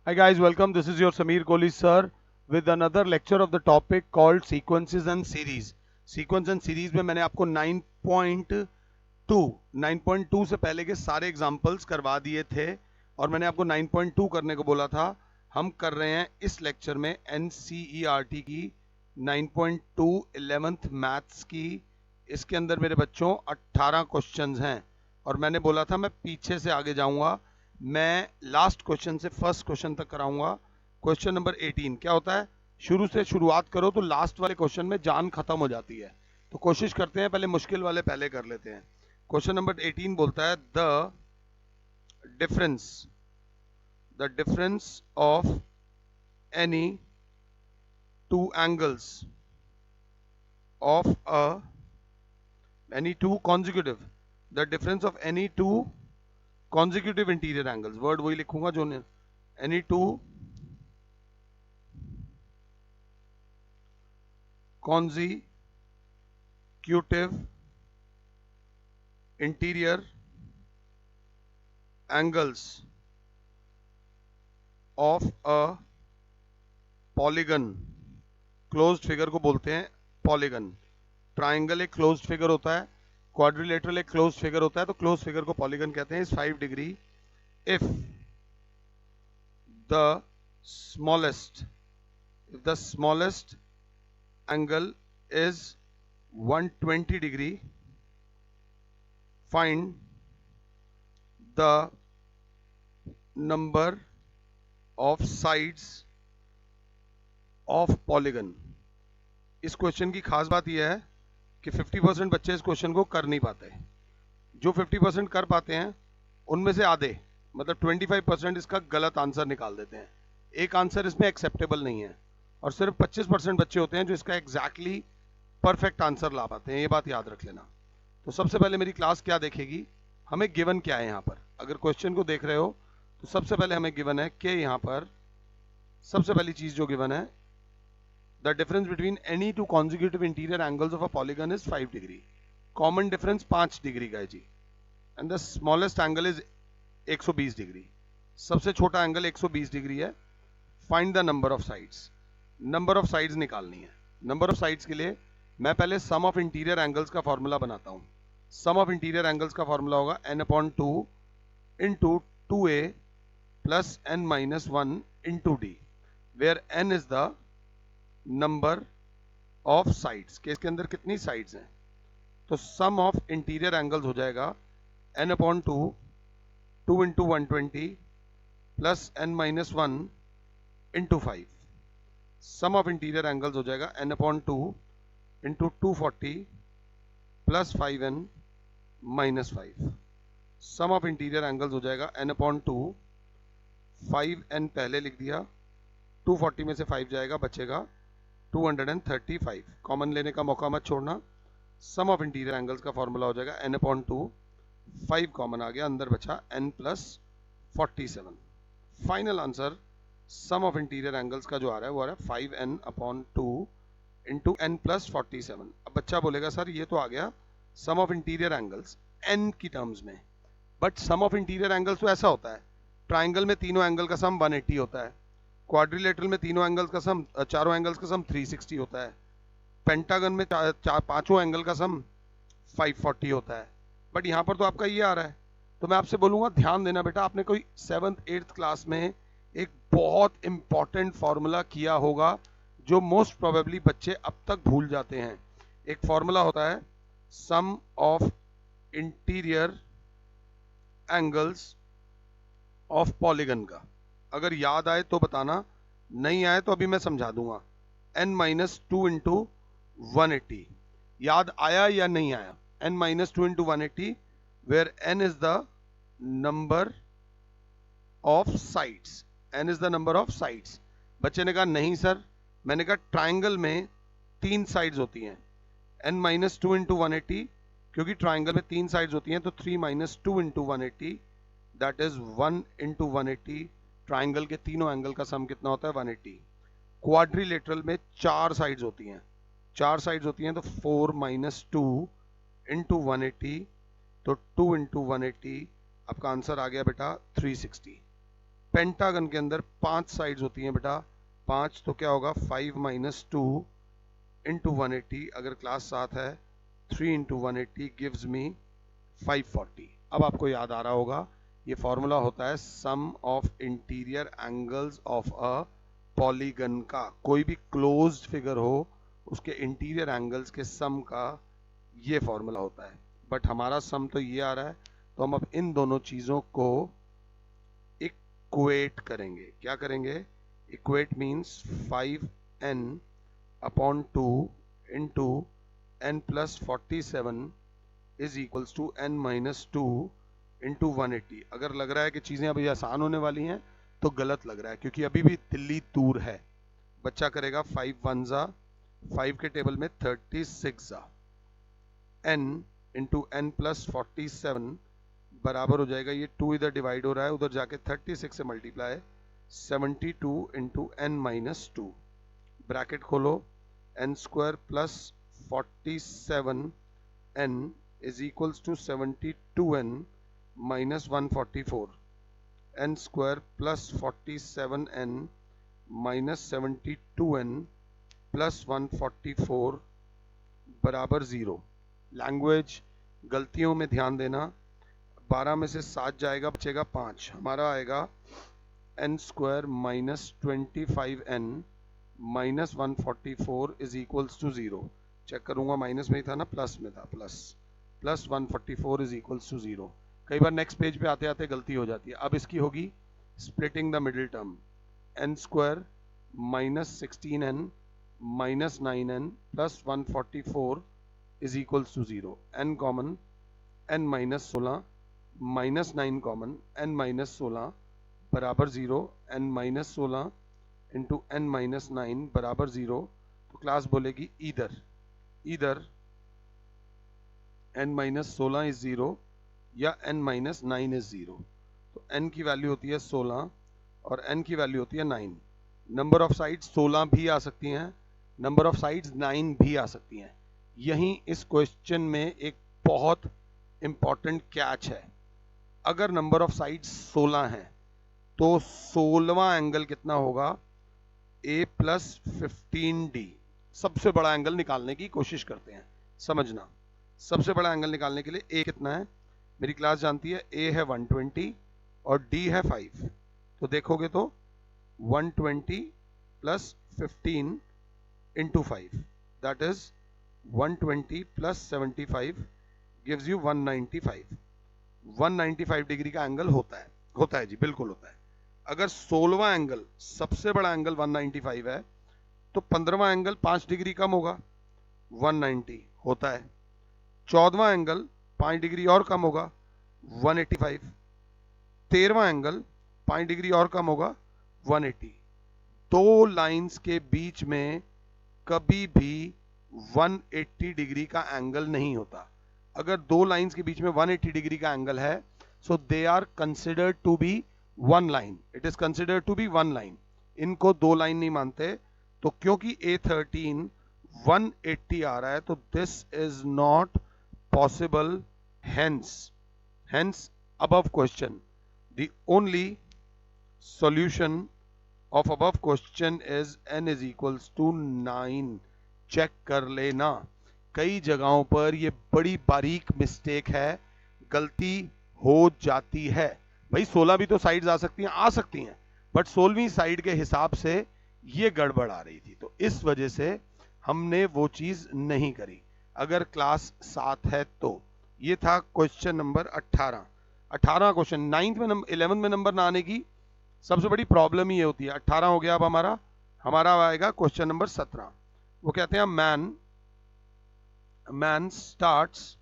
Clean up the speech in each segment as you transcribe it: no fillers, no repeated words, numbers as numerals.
Hi guys, welcome. This is your Sameer Kohli sir with another lecture of the topic called sequences and series. Sequence and series में मैंने आपको 9.2 से पहले के सारे examples करवा दिए थे और मैंने आपको 9.2 करने को बोला था. हम कर रहे हैं इस लेक्चर में NCERT की 9.2 11th मैथ्स की. इसके अंदर मेरे बच्चों 18 क्वेश्चंस हैं और मैंने बोला था मैं पीछे से आगे जाऊंगा. मैं लास्ट क्वेश्चन से फर्स्ट क्वेश्चन तक कराऊंगा. क्वेश्चन नंबर 18 क्या होता है, शुरू से शुरुआत करो तो लास्ट वाले क्वेश्चन में जान खत्म हो जाती है. तो कोशिश करते हैं पहले मुश्किल वाले पहले कर लेते हैं. क्वेश्चन नंबर 18 बोलता है difference the difference of any two angles of any two consecutive the difference of any two consecutive interior angles. Word वही लिखूंगा जो any two consecutive interior angles of a polygon. Closed figure को बोलते हैं polygon. Triangle एक closed figure होता है, quadrilateral एक क्लोज्ड फिगर होता है, तो क्लोज्ड फिगर को पॉलीगन कहते हैं. इस 5 degree if the smallest angle is 120 degree, find the number of sides of polygon. इस क्वेश्चन की खास बात यह है कि 50% बच्चे इस क्वेश्चन को कर नहीं पाते. जो 50% कर पाते हैं उनमें से आधे मतलब 25% इसका गलत आंसर निकाल देते हैं. एक आंसर इसमें एक्सेप्टेबल नहीं है और सिर्फ 25% बच्चे होते हैं जो इसका एग्जैक्टली परफेक्ट आंसर ला पाते हैं. ये बात याद रख लेना. तो सबसे पहले मेरी क्लास क्या देखेगी, हमें गिवन क्या है. यहाँ पर अगर क्वेश्चन को देख रहे हो तो सबसे पहले हमें गिवन है कि यहाँ पर सबसे पहली चीज जो गिवन है, the difference between any two consecutive interior angles of a polygon is 5 degree. Common difference 5 degree का है जी. And the smallest angle is 120 degree. सबसे छोटा एंगल 120 डिग्री है. Find the number of sides. Number of sides निकालनी है. Number of sides के लिए मैं पहले सम ऑफ इंटीरियर एंगल्स का फॉर्मूला बनाता हूं. सम ऑफ इंटीरियर एंगल्स का फॉर्मूला होगा n/2 into 2a plus n-1 into d, where n is the number of sides. के इसके अंदर कितनी साइड्स हैं, तो सम ऑफ इंटीरियर एंगल्स हो जाएगा n/2 2 into 120 plus n-1 into 5. Sum of interior angles हो जाएगा n/2 into 240 plus 5n-5. Sum of interior angles हो जाएगा n/2 5n पहले लिख दिया, 240 में से 5 जाएगा, बचेगा 235. कॉमन लेने का मौका मत छोड़ना. सम ऑफ इंटीरियर एंगल्स का फॉर्मूला हो जाएगा n/2 5 कॉमन आ गया, अंदर बचा n+47. Final answer sum of interior angles का जो आ रहा है वो आ रहा है 5n/2 इंटू n+47. अब बच्चा बोलेगा सर ये तो आ गया sum of interior angles n की टर्म्स में, but sum of interior angles तो ऐसा होता है, ट्राइंगल में तीनों एंगल का सम 180 होता है, क्वाड्रिलेटरल में तीनों एंगल्स का सम चारों एंगल्स का सम 360 होता है, पेंटागन में पांचों एंगल का सम 540 होता है. बट यहाँ पर तो आपका ये आ रहा है. तो मैं आपसे बोलूंगा ध्यान देना बेटा, आपने कोई 7th 8th क्लास में एक बहुत इंपॉर्टेंट फॉर्मूला किया होगा जो मोस्ट प्रोबेबली बच्चे अब तक भूल जाते हैं. एक फॉर्मूला होता है sum of interior angles of polygon का. अगर याद आए तो बताना, नहीं आए तो अभी मैं समझा दूंगा. n-2 into 180. याद आया या नहीं आया? n-2 into 180 where n is the number of sides. n is the number of sides. बच्चे ने कहा नहीं सर, मैंने कहा ट्राइंगल में 3 साइड्स होती हैं. n-2 इंटू 180, क्योंकि ट्राइंगल में 3 साइड्स होती हैं तो 3 - 2 into 180 that is 1 into 180. Triangle के तीनों एंगल का सम कितना होता है 180. क्वाड्रिलेटरल में 4 साइड्स होती हैं, 4 साइड्स होती हैं तो 4 - 2 इंटू 180, तो 2 इंटू 180 आपका आंसर आ गया बेटा 360. पेंटागन के अंदर 5 साइड्स होती हैं बेटा, 5, तो क्या होगा 5 माइनस 2 इंटू 180, अगर क्लास 7 है 3 इंटू 180 गिव्स मी 540। अब आपको याद आ रहा होगा ये फॉर्मूला होता है sum of interior angles of a polygon का। कोई भी क्लोज्ड फिगर हो उसके इंटीरियर एंगल्स के सम का ये फॉर्मूला होता है, बट हमारा सम तो ये आ रहा है, तो हम अब इन दोनों चीजों को इक्वेट करेंगे। क्या करेंगे? Equate means 5n upon 2 into n plus 47 is equals to n minus 2 into 180। अगर लग रहा है कि चीज़ें अभी आसान होने वाली हैं तो गलत लग रहा है, क्योंकि अभी भी दिल्ली दूर है। बच्चा करेगा 5 1 जा 5 के टेबल में 36 जा n इंटू n प्लस 47 बराबर हो जाएगा, ये 2 इधर डिवाइड हो रहा है, उधर जाके 36 से multiply 72 into n minus 2, bracket खोलो, n square plus 47 n is equals to 72n minus 144, n square plus 47n minus 72n plus 144 बराबर 0। लैंग्वेज गलतियों में ध्यान देना, 12 में से 7 जाएगा, बचेगा 5, हमारा आएगा n square minus 25n minus 144 is equals to 0। Check करूंगा, माइनस में ही था ना, प्लस में था, प्लस 144 इज इक्वल्स टू 0। कई बार नेक्स्ट पेज पे आते आते गलती हो जाती है। अब इसकी होगी splitting the middle term, n square minus 16n minus 9n plus 144 is equals to 0। n common, n minus 16 minus 9 common, n minus 16 बराबर 0, n minus 16 into n minus 9 बराबर 0। तो क्लास बोलेगी इधर n माइनस 16 इज 0 या n minus 9 is 0। तो n की value होती है 16 और n की वैल्यू होती है 9। नंबर ऑफ साइड्स 16 भी आ सकती हैं, नंबर ऑफ साइड्स 9 भी आ सकती हैं। यहीं इस क्वेश्चन में एक बहुत इंपॉर्टेंट कैच है। अगर नंबर ऑफ साइड्स 16 हैं तो 16वां एंगल कितना होगा? a plus 15d। सबसे बड़ा एंगल निकालने की कोशिश करते हैं, समझना। सबसे बड़ा एंगल निकालने के लिए a कितना है? मेरी क्लास जानती है a है 120 और d है 5। तो देखोगे तो 120 plus 15 into 5, that is 120 plus 75 gives you 195। 195 degree का एंगल होता है जी, बिल्कुल होता है। अगर 16वां एंगल, सबसे बड़ा एंगल 195 है, तो 15वां एंगल 5 डिग्री कम होगा, 190 होता है। 14वां एंगल 5 डिग्री और कम होगा, 185। 13वां एंगल 5 डिग्री और कम होगा, 180। दो लाइंस के बीच में कभी भी 180 डिग्री का एंगल नहीं होता। अगर दो लाइंस के बीच में 180 डिग्री का एंगल है, so they are considered to be one line, it is considered to be one line. इनको दो लाइन नहीं मानते। तो क्योंकि A13 180 आ रहा है, तो this is not possible, hence above question, the only solution of above question is n is equals to 9। Check कर लेना, कई जगहों पर ये बड़ी बारीक मिस्टेक है, गलती हो जाती है। भाई 16 भी तो साइड्स आ सकती हैं, बट 16वीं साइड के हिसाब से ये गड़बड़ आ रही थी, तो इस वजह से हमने वो चीज नहीं करी। अगर क्लास 7 है तो ये था क्वेश्चन नंबर 18 क्वेश्चन। 9th में 11th में नंबर ना आने की सबसे बड़ी प्रॉब्लम ही ये होती है। 18 हो गया, अब हमारा आएगा क्वेश्चन नंबर 17। वो कहते हैं man starts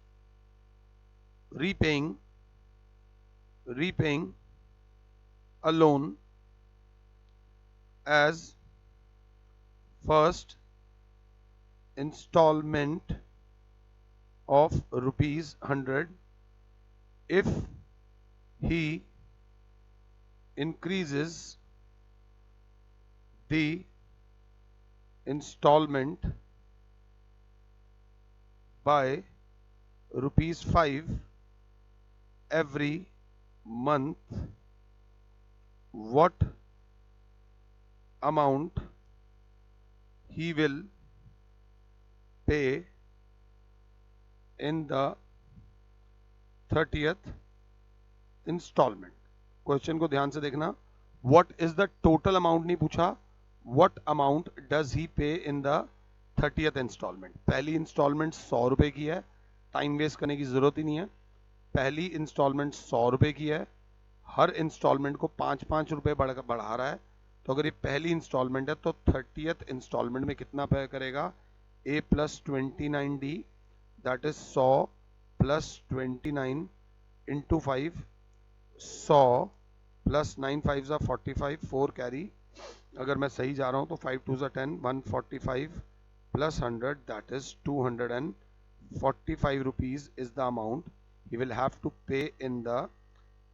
repaying a loan as first installment of rupees 100 if he increases the installment by rupees 5 every month, what amount he will pay in the 30th installment. Question को ध्यान से देखना, what is the total amount नहीं पूछा, what amount does he pay in the 30th installment. पहली installment 100 रुपए की है, टाइम वेस्ट करने की जरूरत ही नहीं है। पहली इंस्टॉलमेंट 100 रुपए की है, हर इंस्टॉलमेंट को 5-5 रुपए बढ़ा रहा है। तो अगर ये पहली इंस्टॉलमेंट है तो 30th इंस्टॉलमेंट में कितना पे करेगा, a + 29d, that is 100 + 29 × 5, 100 + 9 5 45, 4 carry. अगर मैं सही जा रहा हूं तो 5 2 10, 145 + 100, that is 245 rupees is the amount he will have to pay in the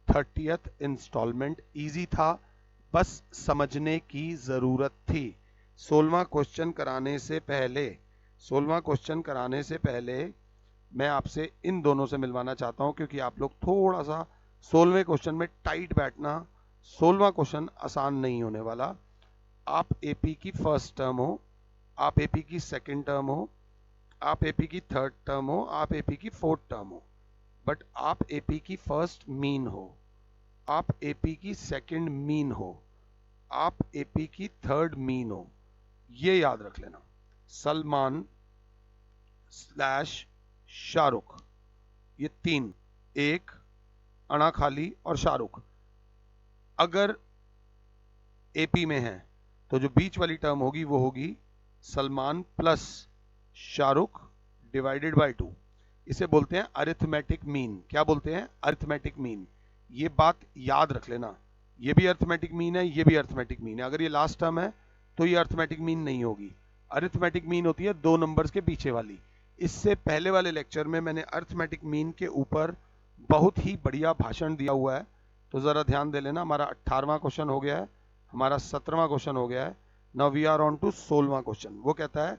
30th instalment. Easy था, बस समझने की जरूरत थी। 16वां क्वेश्चन कराने से पहले मैं आपसे इन दोनों से मिलवाना चाहता हूं, क्योंकि आप लोग थोड़ा सा 16वें क्वेश्चन में टाइट बैठना। 16वां क्वेश्चन आसान नहीं होने वाला। आप एपी की फर्स्ट टर्म हो, आप एपी की सेकंड टर्म हो, आप एपी की थर्ड टर्म हो, आप एपी की फोर्थ टर्म हो, बट आप एपी की फर्स्ट मीन हो, आप एपी की सेकंड मीन हो, आप एपी की थर्ड मीन हो। ये याद रख लेना। सलमान / शाहरुख, ये तीन, एक, अना खाली और शाहरुख, अगर एपी में है तो जो बीच वाली टर्म होगी वो होगी Salman plus Shahrukh divided by 2। इसे बोलते हैं अरिथमेटिक मीन। क्या बोलते हैं? Arithmetic mean. ये बात याद रख लेना, ये भी अरिथमेटिक मीन है, ये भी अरिथमेटिक मीन है। अगर ये लास्ट टर्म है तो ये अरिथमेटिक मीन नहीं होगी। अरिथमेटिक मीन होती है 2 नंबर्स के पीछे वाली। इससे पहले वाले लेक्चर में मैंने अरिथमेटिक मीन के ऊपर बहुत ही बढ़िया भाषण दिया हुआ है, तो जरा ध्यान दे लेना। हमारा 18वां क्वेश्चन हो गया है, हमारा 17वां क्वेश्चन हो गया है। Now we are on to 16वां क्वेश्चन। वो कहता है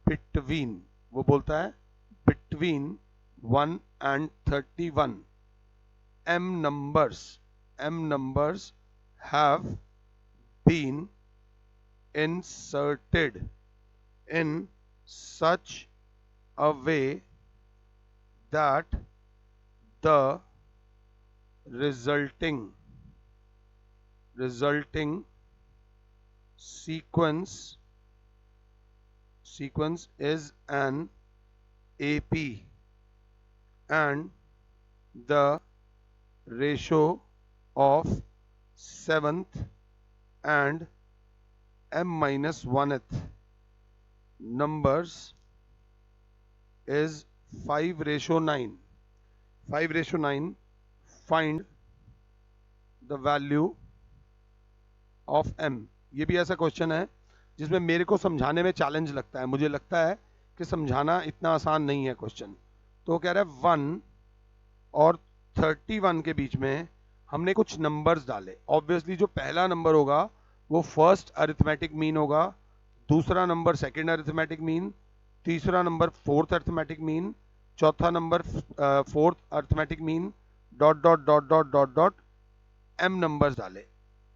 बिटवीन, वो बोलता है between 1 and 31 m numbers have been inserted in such a way that the resulting sequence is an AP and the ratio of 7th and m-1th numbers is 5:9. 5:9. Find the value of m। ये भी ऐसा question है जिसमें मेरे को समझाने में challenge लगता है। मुझे लगता है कि समझाना इतना आसान नहीं है क्वेश्चन। तो कह रहा है 1 और 31 के बीच में हमने कुछ नंबर्स डाले। ऑब्वियसली जो पहला नंबर होगा वो फर्स्ट अरिथमेटिक मीन होगा, दूसरा नंबर सेकंड अरिथमेटिक मीन, तीसरा नंबर फोर्थ अरिथमेटिक मीन, चौथा number fourth arithmetic mean, dot dot dot dot dot dot M numbers डाले।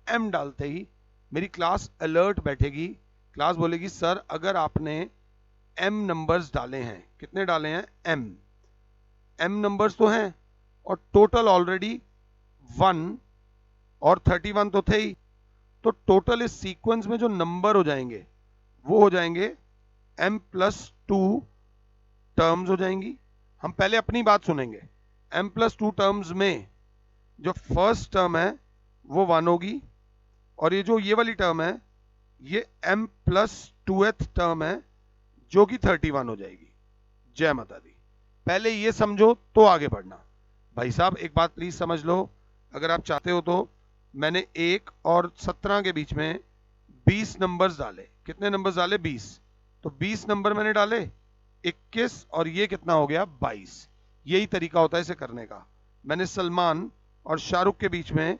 एम डालते ही मेरी क्लास अलर्ट बैठेगी, क्लास बोलेगी सर अगर आपने एम नंबर्स डाले हैं, कितने डाले हैं? एम नंबर्स तो हैं और टोटल ऑलरेडी 1 और 31 तो थे ही, तो टोटल इस सीक्वेंस में जो नंबर हो जाएंगे वो हो जाएंगे m+2 टर्म्स हो जाएंगी। हम पहले अपनी बात सुनेंगे। m+2 टर्म्स में जो फर्स्ट टर्म है वो 1 होगी, और ये जो ये वाली टर्म है ये m+2th टर्म है जो कि 31 हो जाएगी। जय माता दी। पहले ये समझो तो आगे बढ़ना। भाई साहब एक बात प्लीज समझ लो, अगर आप चाहते हो तो मैंने 1 और 17 के बीच में 20 नंबर्स डाले। कितने नंबर्स डाले? 20। तो 20 नंबर मैंने डाले, 21 और ये कितना हो गया? 22। यही तरीका होता है इसे करने का। मैंने सलमान और शाहरुख के बीच में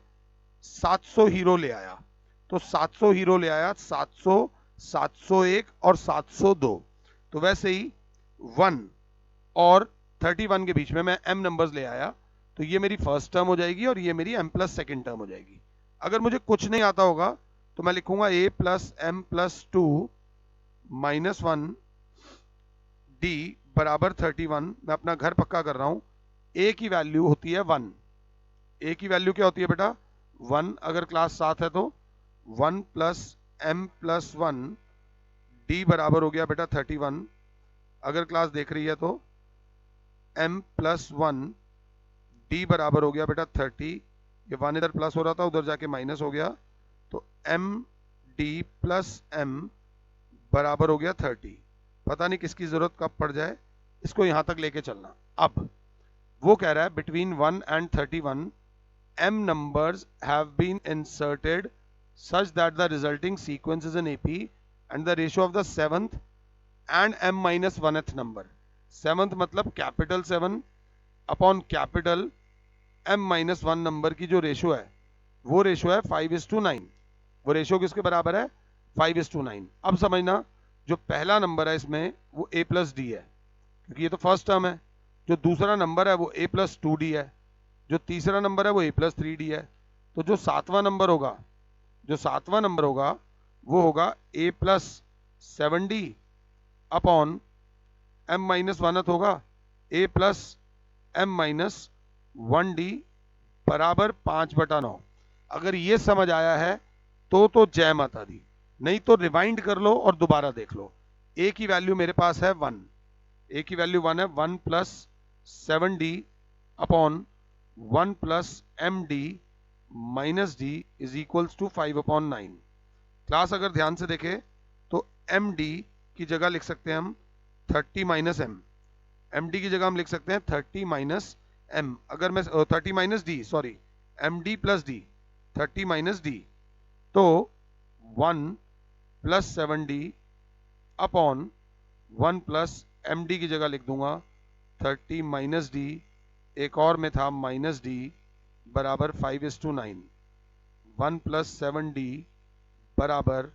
700 हीरो ले आया, तो 700 हीरो ले आया, 700, 701 और 702। तो वैसे ही 1 और 31 के बीच में मैं m नंबर्स ले आया, तो ये मेरी फर्स्ट टर्म हो जाएगी और ये मेरी m+ सेकंड टर्म हो जाएगी। अगर मुझे कुछ नहीं आता होगा तो मैं लिखूंगा a plus M plus two minus one D बराबर 31। मैं अपना घर पक्का कर रहा हूं। a की वैल्यू होती है 1। a की वैल्यू क्या होती है बेटा? 1। अगर क्लास 7 है तो 1 plus M plus one D बराबर हो गया बेटा 31। अगर क्लास देख रही है तो m प्लस वन डी बराबर हो गया बेटा 30। ये 1 इधर प्लस हो रहा था, उधर जाके माइनस हो गया, तो m डी प्लस m बराबर हो गया 30। पता नहीं किसकी जरूरत कब पड़ जाए, इसको यहां तक लेके चलना। अब वो कह रहा है between 1 and 31 m numbers have been inserted such that the resulting sequence is an AP and the ratio of the seventh and m minus 1th number। Seventh मतलब capital 7 upon capital m minus 1 number की जो ratio है वो ratio है 5:9। वो ratio किसके बराबर है? 5:9। अब समझना, जो पहला नंबर है इसमें वो a प्लस डी है, क्योंकि ये तो फर्स्ट टर्म है। जो दूसरा नंबर है वो a प्लस टू डी है। जो तीसरा नंबर है वो a प्लस थ्री डी है। तो जो सातवां नंबर होगा, वो होगा a plus 7d upon m minus one होगा a plus m minus 1d बराबर 5/9। अगर ये समझ आया है तो जय माता दी, नहीं तो रिवाइंड कर लो और दोबारा देख लो। a की वैल्यू मेरे पास है 1। a की वैल्यू 1 है। 1 plus 7d upon 1 plus M D minus D is equals to 5/9। Class अगर ध्यान से देखे तो एम डी की जगह लिख सकते हैं हम 30 माइनस एम। एम डी की जगह हम लिख सकते हैं 30 माइनस एम। अगर मैं 30 minus D, sorry, M D plus D, 30 minus D, तो 1 plus 7d upon 1 plus M D की जगह लिख दूंगा 30 माइनस डी, एक और में था माइनस डी बराबर 5:9। 1 प्लस 7d बराबर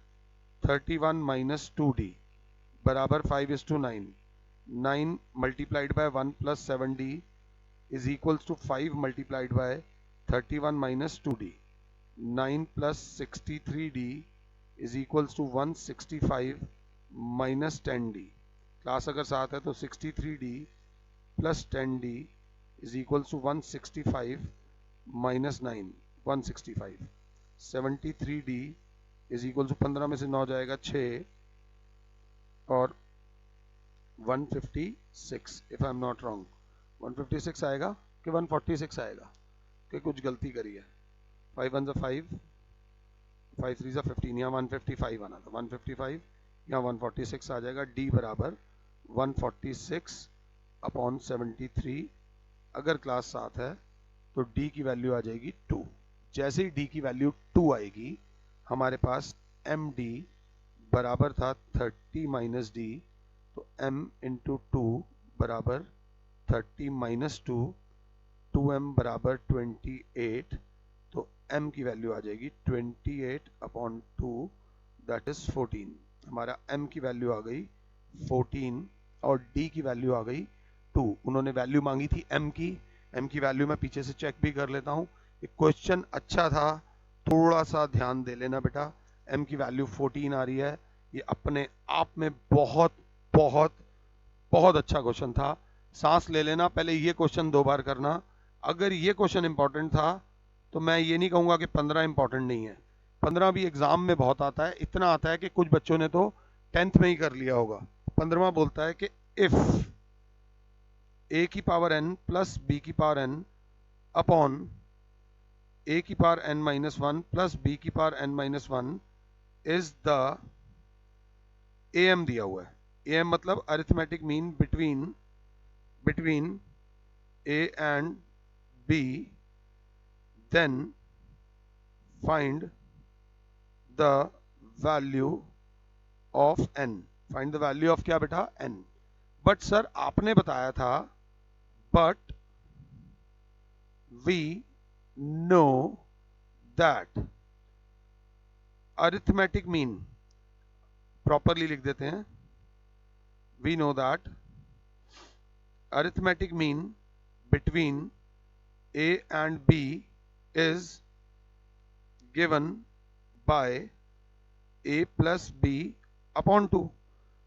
31 माइनस 2d बराबर 5:9। 9 multiplied by 1 plus 7d is equals to 5 multiplied by 31 minus 2d। 9 plus 63d is equals to 165 minus 10d। Class अगर साथ है तो 63d plus 10d is equals to 165 minus 9, 165। 73d is equal to 15 में से 9 जाएगा 6 और 156, if I am not wrong 156 आएगा कि 146 आएगा कि कुछ गलती करी है। 5 1 5, 5 3 15, यहाँ 155 आना था, 155 यहाँ 146 आ जाएगा। d बराबर 146 अपॉन 73। अगर क्लास साथ है तो d की वैल्यू आ जाएगी 2। जैसे ही d की वैल्यू 2 आएगी हमारे पास एम डी बराबर था 30 माइनस डी, तो m इंटू 2 बराबर 30 माइनस 2, 2m बराबर 28। तो m की वैल्यू आ जाएगी 28 अपॉन 2 दैट इज 14। हमारा m की वैल्यू आ गई 14 और d की वैल्यू आ गई 2। उन्होंने वैल्यू मांगी थी m की वैल्यू मैं पीछे से चेक भी कर लेता हूँ। एक क्वेश्चन अच्छा था, थोड़ा सा ध्यान दे लेना बेटा। m की वैल्यू 14 आ रही है, ये अपने आप में बहुत बहुत बहुत अच्छा क्वेश्चन था। सांस ले लेना, पहले ये क्वेश्चन 2 बार करना। अगर ये क्वेश्चन इंपॉर्टेंट था तो मैं ये नहीं कहूंगा कि 15 इंपॉर्टेंट नहीं है। 15 भी एग्जाम में बहुत आता है, इतना आता है कि कुछ बच्चों ने तो 10th में ही कर लिया होगा। 15वां बोलता है कि इफ a की पावर n प्लस b की पावर n अपॉन a की power n minus one plus b की power n minus one is the am दिया हुआ है। am मतलब arithmetic mean between a and b, then find the value of n। Find the value of क्या बेटा? n। But sir आपने बताया था, but we know that arithmetic mean, properly लिख देते हैं, we know that arithmetic mean between a and b is given by A plus B upon 2।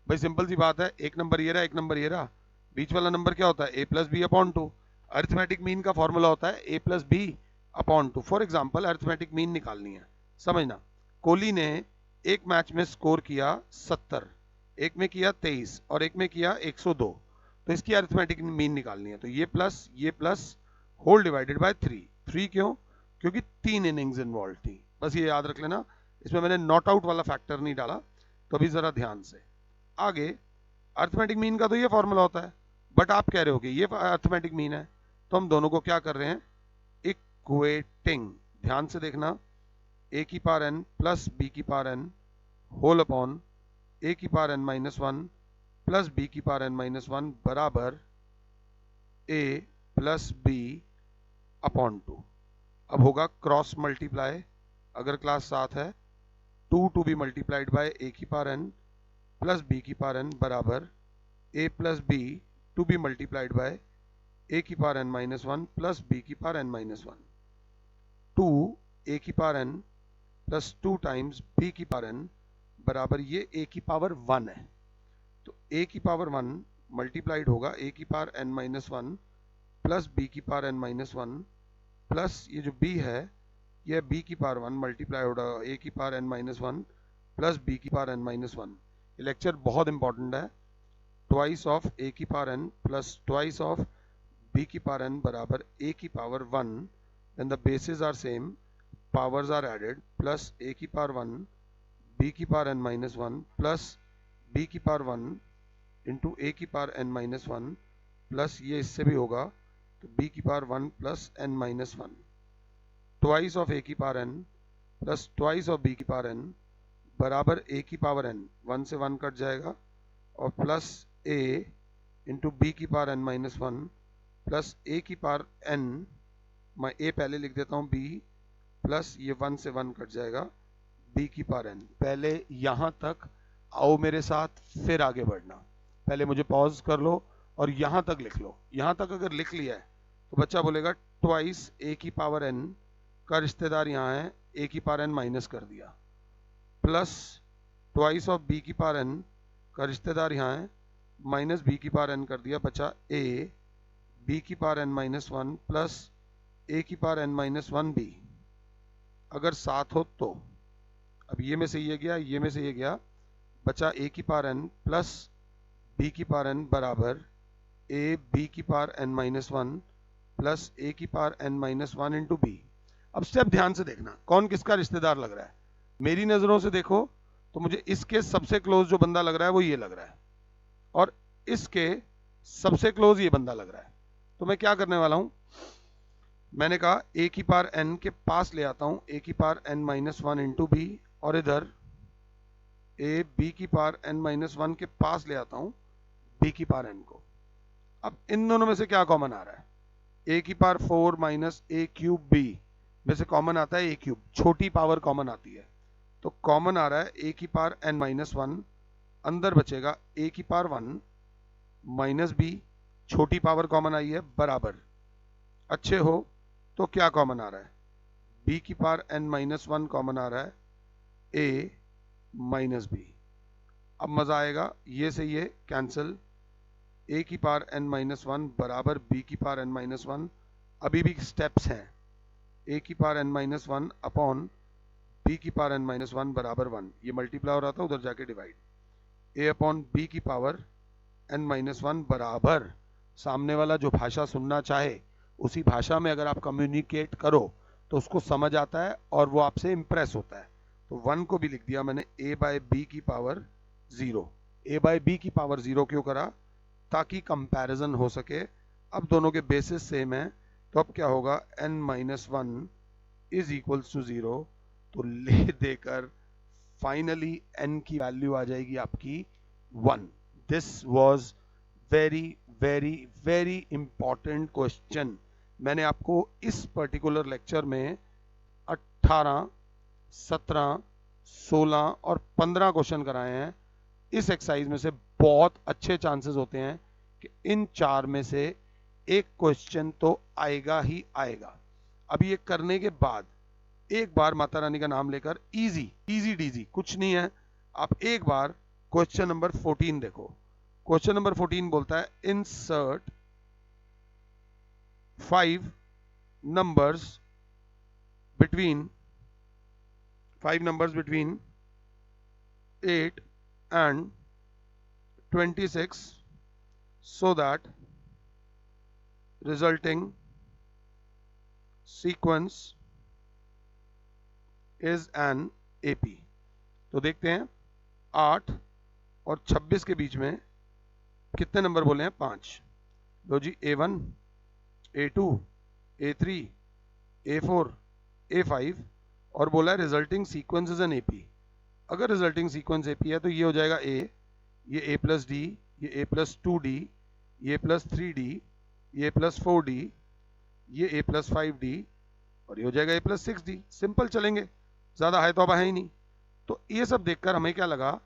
भाई simple सी बात है, एक नंबर ये रहा, एक नंबर ये रहा, बीच वाला नंबर क्या होता है, A plus B upon 2। Arithmetic mean का फॉर्मूला होता है A plus B upon 2। For example arithmetic mean निकालनी है, समझना। कोहली ने एक मैच में स्कोर किया 70, एक में किया 23 और एक में किया 102, तो इसकी अरिथमेटिक मीन निकालनी है। तो ये प्लस होल डिवाइडेड बाय 3। 3 क्यों? क्योंकि 3 इनिंग्स इन्वॉल्व थी, बस ये याद रख लेना। इसमें मैंने नॉट आउट वाला फैक्टर नहीं डाला, तो अभी जरा ध्यान से आगे। अरिथमेटिक मीन का तो ये फॉर्मूला होता है, बट आप कह रहे हो कि ये अरिथमेटिक मीन है, तो हम दोनों को क्या कर रहे हैं, इक्वेटिंग। ध्यान से देखना, ए की पावर एन प्लस बी की power N whole upon A की power N minus one plus B की पावर एन माइनस वन बराबर ए प्लस बी अपॉन 2। अब होगा क्रॉस मल्टीप्लाई, अगर क्लास 7 है, 2 to be multiplied by A की power N plus B की power N बराबर A plus B to be multiplied by A की power N minus one plus B की power N minus one. 2 A की power N plus 2 times B की power N बराबर ये ए की power 1 है, तो ए की पावर 1 मल्टीप्लाइड होगा ए की power N minus one plus B की power N minus one plus ये जो b है ये b की पावर 1 मल्टीप्लाई होगा a की power n minus one plus b की पावर n माइनस वन। ये लेक्चर बहुत इंपॉर्टेंट है। ट्वाइस ऑफ a की power n plus twice of b की पावर n बराबर a की power 1, then the basis are same, powers are added, plus a की power 1 b की power n minus one plus b की power 1 into a की power n minus one plus ये इससे भी होगा, तो b की power 1 plus n minus one, twice of a की power n plus twice of b की पावर n बराबर a की पावर n, 1 से 1 कट जाएगा, और प्लस a इंटू बी की power n minus one plus a की पावर n, मैं a पहले लिख देता हूँ b, प्लस ये 1 से 1 कट जाएगा, b की पावर n। पहले यहाँ तक आओ मेरे साथ, फिर आगे बढ़ना। पहले मुझे पॉज कर लो और यहाँ तक लिख लो। यहाँ तक अगर लिख लिया है तो बच्चा बोलेगा ट्वाइस ए की पावर एन का रिश्तेदार यहाँ है, ए की पावर एन माइनस कर दिया, प्लस ट्वाइस ऑफ बी की पावर एन का रिश्तेदार यहाँ है, माइनस बी की पावर एन कर दिया, बचा ए बी की power N minus one plus A की power N minus one B. अगर साथ हो तो अब ये में से ये गया, ये में से ये गया, बचा ए की पावर एन प्लस बी की पावर एन बराबर ए बी की power N minus one plus A की power N minus one into B. अब स्टेप ध्यान से देखना, कौन किसका रिश्तेदार लग रहा है। मेरी नजरों से देखो तो मुझे इसके सबसे क्लोज जो बंदा लग रहा है वो ये लग रहा है, और इसके सबसे क्लोज ये बंदा लग रहा है। तो मैं क्या करने वाला हूं, मैंने कहा ए की पावर एन के पास ले आता हूं ए की power N minus one into B, और इधर ए बी की पावर एन माइनस वन के पास ले आता हूं बी की पावर एन को। अब इन दोनों में से क्या कॉमन आ रहा है, ए की पावर 4 माइनस ए क्यूब बी में से कॉमन आता है ए क्यूब, छोटी पावर कॉमन आती है, तो कॉमन आ रहा है ए की पावर एन माइनस वन, अंदर बचेगा ए की पावर 1 माइनस बी, छोटी पावर कॉमन आई है, बराबर, अच्छे हो तो क्या कॉमन आ रहा है, बी की power N minus one common आ रहा है, ए माइनस बी। अब मजा आएगा, ये से ये कैंसिल, ए की पावर एन माइनस वन बराबर बी की पावर एन माइनस वन। अभी भी स्टेप्स हैं, ए की power N minus one upon B की पावर एन माइनस वन बराबर 1, ये मल्टीप्लाई हो रहा था, उधर जाके डिवाइड, ए अपॉन बी की पावर एन माइनस वन बराबर, सामने वाला जो भाषा सुनना चाहे उसी भाषा में अगर आप कम्युनिकेट करो तो उसको समझ आता है और वो आपसे इंप्रेस होता है। तो 1 को भी लिख दिया मैंने ए बाय बी की पावर 0। ए बाय बी की पावर 0 क्यों करा, ताकि कंपैरिजन हो सके। अब दोनों के बेसिस सेम है, तो अब क्या होगा, n minus one is equals to 0, तो ले देकर फाइनली n की वैल्यू आ जाएगी आपकी 1। This was very very very important question. मैंने आपको इस पर्टिकुलर लेक्चर में 18, 17, 16 और 15 क्वेश्चन कराए हैं। इस एक्सरसाइज में से बहुत अच्छे चांसेस होते हैं कि इन 4 में से एक क्वेश्चन तो आएगा ही आएगा। अब ये करने के बाद एक बार माता रानी का नाम लेकर इजी इजी डीजी, कुछ नहीं है, आप एक बार क्वेश्चन नंबर 14 देखो। क्वेश्चन नंबर 14 बोलता है insert 5 numbers between 8 and 26 so that resulting sequence is an AP। तो देखते हैं 8 और 26 के बीच में कितने नंबर बोले हैं? 5। लो जी, A1, A2, A3, A4, A5 और बोला है resulting sequence is an AP। अगर रिजल्टिंग सीक्वेंस AP है तो ये हो जाएगा A, ये A+D, ये A+2D, ये A+3D, ये A+4D, ये A+5D और ये हो जाएगा A+6D। सिंपल चलेंगे, ज्यादा हाई तौबा है ही नहीं। तो ये सब देखकर हमें क्या लगा,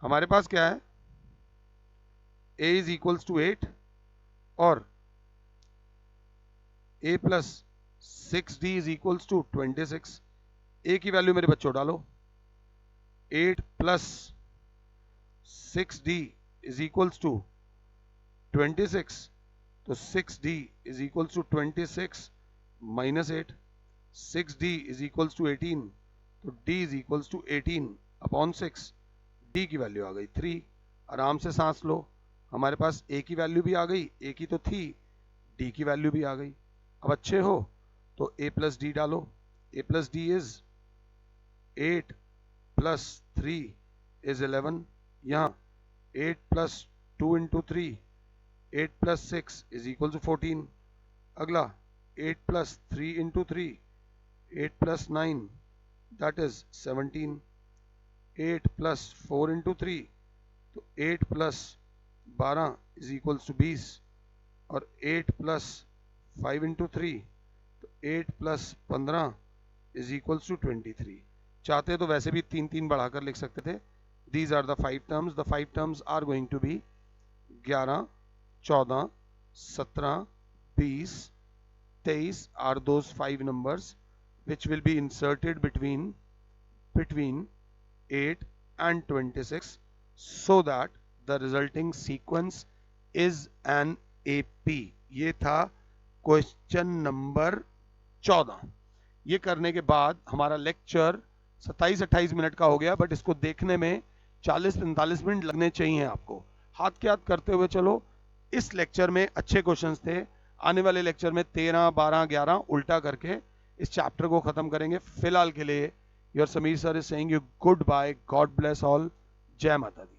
हमारे पास क्या है, A इज इक्वल्स टू 8 और A+6D is equals to 26। A की वैल्यू मेरे बच्चों डालो, 8 + 6D इज इक्वल्स टू 26, तो 6D is equals to 26 minus 8, 6D is equals to 18, तो D is equals to 18 upon 6। D की वैल्यू आ गई 3। आराम से सांस लो, हमारे पास A की वैल्यू भी आ गई, A की तो थी, D की वैल्यू भी आ गई। अब अच्छे हो तो A+D डालो, A+D इज 8 + 3 इज 11, यहाँ 8 + 2 × 3, 8 + 6 इज इक्वल टू 14। अगला 8 + 3 × 3, 8 + 9 दैट इज 17, 8 + 4 × 3, तो 8 + 12 इज इक्वल टू 20 और 8 + 5 × 3, तो 8 + 15 इज इक्वल टू 23। चाहते तो वैसे भी 3 बढ़ाकर लिख सकते थे। These are the 5 terms. The 5 terms are going to be 11, 14, 17, 20, 23 are those 5 numbers which will be inserted between 8 and 26 so that the resulting sequence is an AP। ये था क्वेश्चन नंबर 14। ये करने के बाद हमारा लेक्चर 27-28 मिनट का हो गया, बट इसको देखने में 40-45 मिनट लगने चाहिए आपको। हाथ के हाथ करते हुए चलो। इस लेक्चर में अच्छे क्वेश्चंस थे, आने वाले लेक्चर में 13, 12, 11 उल्टा करके इस चैप्टर को खत्म करेंगे। फिलहाल के लिए your Sameer sir is saying you good bye, God bless all, जय माता दी।